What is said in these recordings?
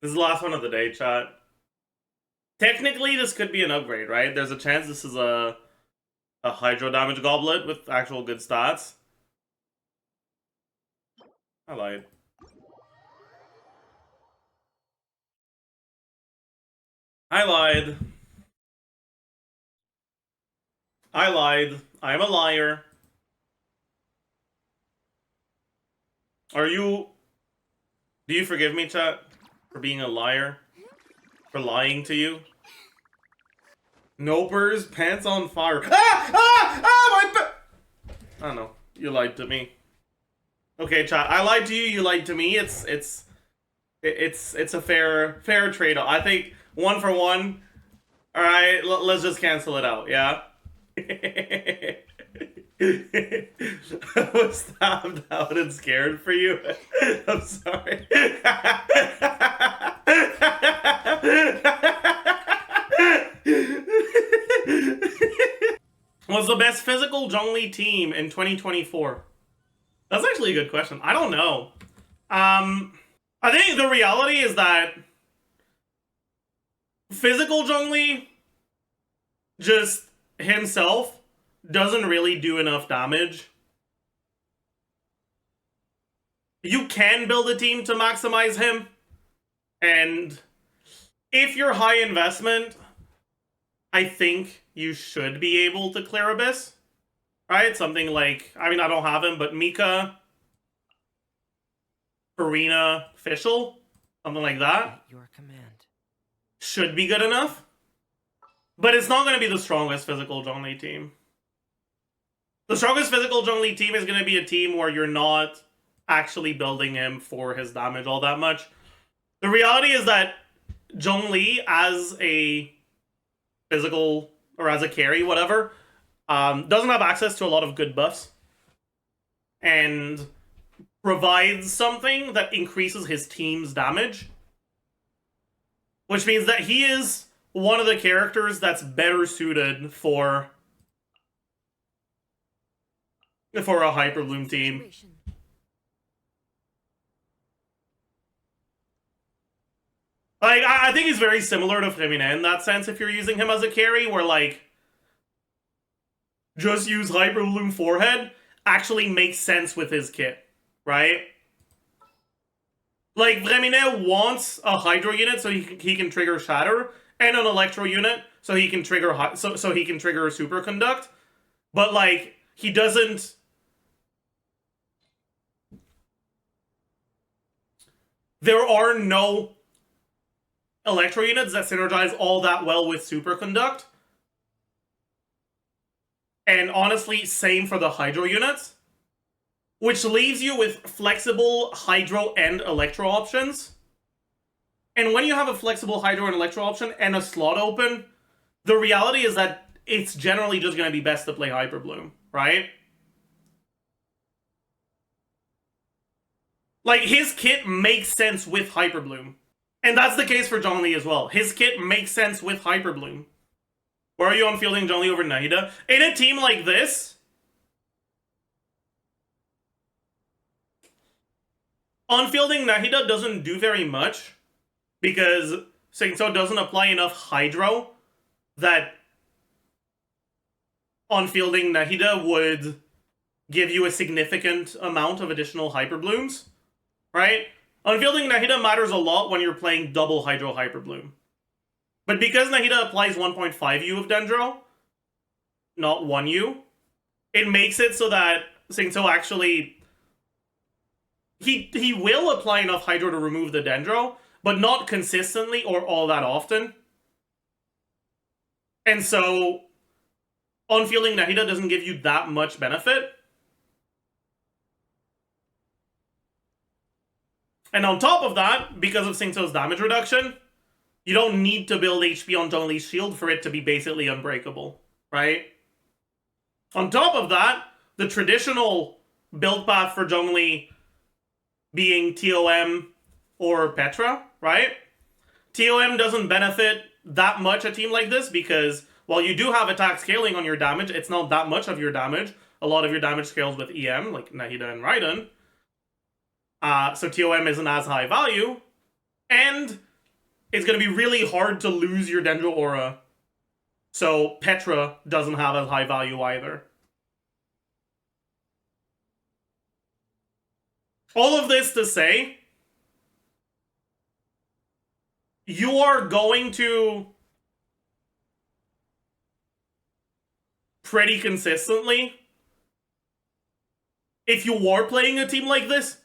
This is the last one of the day, chat. Technically, this could be an upgrade, right? There's a chance this is a hydro damage goblet with actual good stats. I lied. I lied. I lied. I'm a liar. Are you... Do you forgive me, chat? For being a liar? For lying to you? Nopers, pants on fire. My I don't know. You lied to me. Okay, chat. I lied to you. You lied to me. It's a fair trade-off. I think 1 for 1. All right, let's just cancel it out. Yeah. I was stabbed out and scared for you. I'm sorry. Was the best physical Zhongli team in 2024? That's actually a good question. I don't know. I think the reality is that physical Zhongli just himself doesn't really do enough damage. You can build a team to maximize him, and if you're high investment, I think you should be able to clear Abyss. Right? Something like, I mean, I don't have him, but Mika, Farina, Fischl, something like that. At your command. Should be good enough. But it's not going to be the strongest physical Zhongli team. The strongest physical Zhongli team is going to be a team where you're not actually building him for his damage all that much. The reality is that Zhongli, as a physical, or as a carry, whatever, doesn't have access to a lot of good buffs. And provides something that increases his team's damage. Which means that he is one of the characters that's better suited for a Hyperbloom team. Like, I think he's very similar to Femina in that sense if you're using him as a carry, where, like, just use Hyperbloom Forehead actually makes sense with his kit, right? Like, Vremine wants a Hydro unit so he can trigger Shatter, and an Electro unit so he can trigger so he can trigger Superconduct, but, like, he doesn't. There are no Electro units that synergize all that well with Superconduct. And honestly, same for the Hydro units. Which leaves you with flexible Hydro and Electro options. And when you have a flexible Hydro and Electro option and a slot open, the reality is that it's generally just going to be best to play Hyperbloom, right? Like, his kit makes sense with Hyperbloom. And that's the case for Zhongli as well. His kit makes sense with Hyperbloom. Where are you on fielding Zhongli over Nahida? In a team like this, on fielding Nahida doesn't do very much because Singso doesn't apply enough Hydro that on fielding Nahida would give you a significant amount of additional Hyperblooms, right? On fielding Nahida matters a lot when you're playing double Hydro Hyperbloom. But because Nahida applies 1.5 U of Dendro, not 1 U, it makes it so that Singso actually... He will apply enough Hydro to remove the Dendro, but not consistently or all that often. And so, on-fielding Nahida doesn't give you that much benefit. And on top of that, because of Singso's damage reduction, you don't need to build HP on Zhongli's shield for it to be basically unbreakable, right? On top of that, the traditional build path for Zhongli being TOM or Petra, right? TOM doesn't benefit that much a team like this because while you do have attack scaling on your damage, it's not that much of your damage. A lot of your damage scales with EM, like Nahida and Raiden. So TOM isn't as high value. And it's going to be really hard to lose your Dendro Aura. So Petra doesn't have as high value either. All of this to say, you are going to pretty consistently, if you are playing a team like this,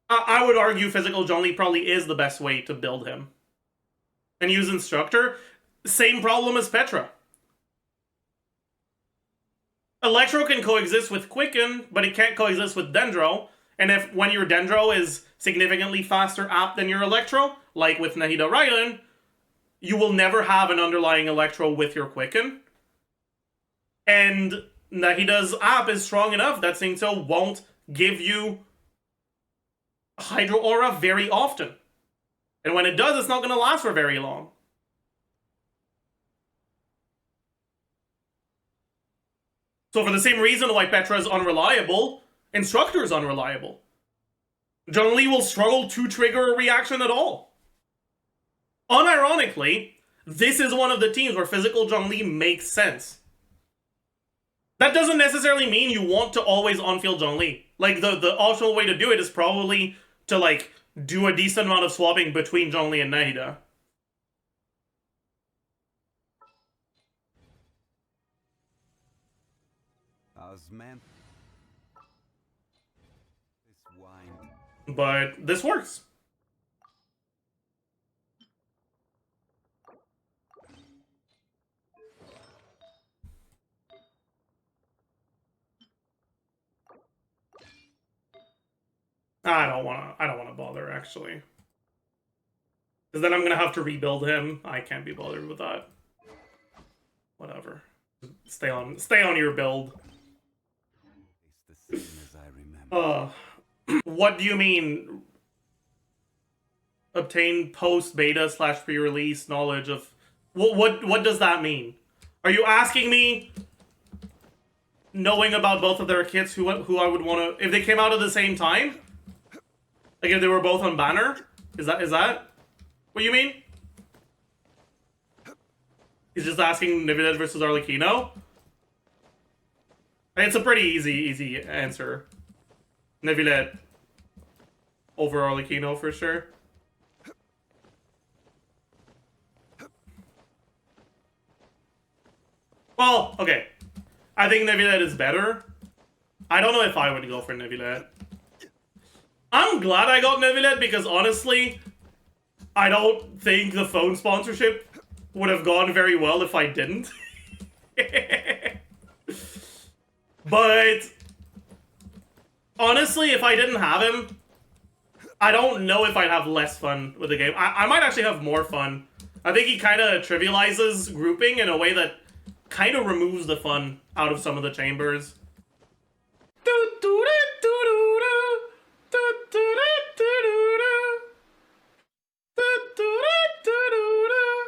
I would argue Physical Zhongli probably is the best way to build him. And use Instructor, same problem as Petra. Electro can coexist with Quicken, but it can't coexist with Dendro. And when your Dendro is significantly faster app than your Electro, like with Nahida Rylan, you will never have an underlying Electro with your Quicken. And Nahida's app is strong enough that Singso won't give you Hydro Aura very often. And when it does, it's not going to last for very long. So for the same reason why Petra is unreliable, Instructor is unreliable. Zhongli will struggle to trigger a reaction at all. Unironically, this is one of the teams where Physical Zhongli makes sense. That doesn't necessarily mean you want to always on-field Zhongli. Like, the optional way to do it is probably to, like, do a decent amount of swapping between Zhongli and Nahida. But this works. I don't wanna bother, actually. Because then I'm gonna have to rebuild him. I can't be bothered with that. Whatever. Stay on your build. What do you mean? Obtain post-beta / pre-release knowledge of... What does that mean? Are you asking me, knowing about both of their kits, who I would want to... If they came out at the same time? Like if they were both on banner? Is that what you mean? He's just asking Neuvillette versus Arlecchino? It's a pretty easy answer. Neuvillette over Arlecchino for sure. Well, okay. I think Neuvillette is better. I don't know if I would go for Neuvillette. I'm glad I got Neuvillette because honestly, I don't think the phone sponsorship would have gone very well if I didn't. But honestly, if I didn't have him, I don't know if I'd have less fun with the game. I might actually have more fun. I think he kind of trivializes grouping in a way that kind of removes the fun out of some of the chambers.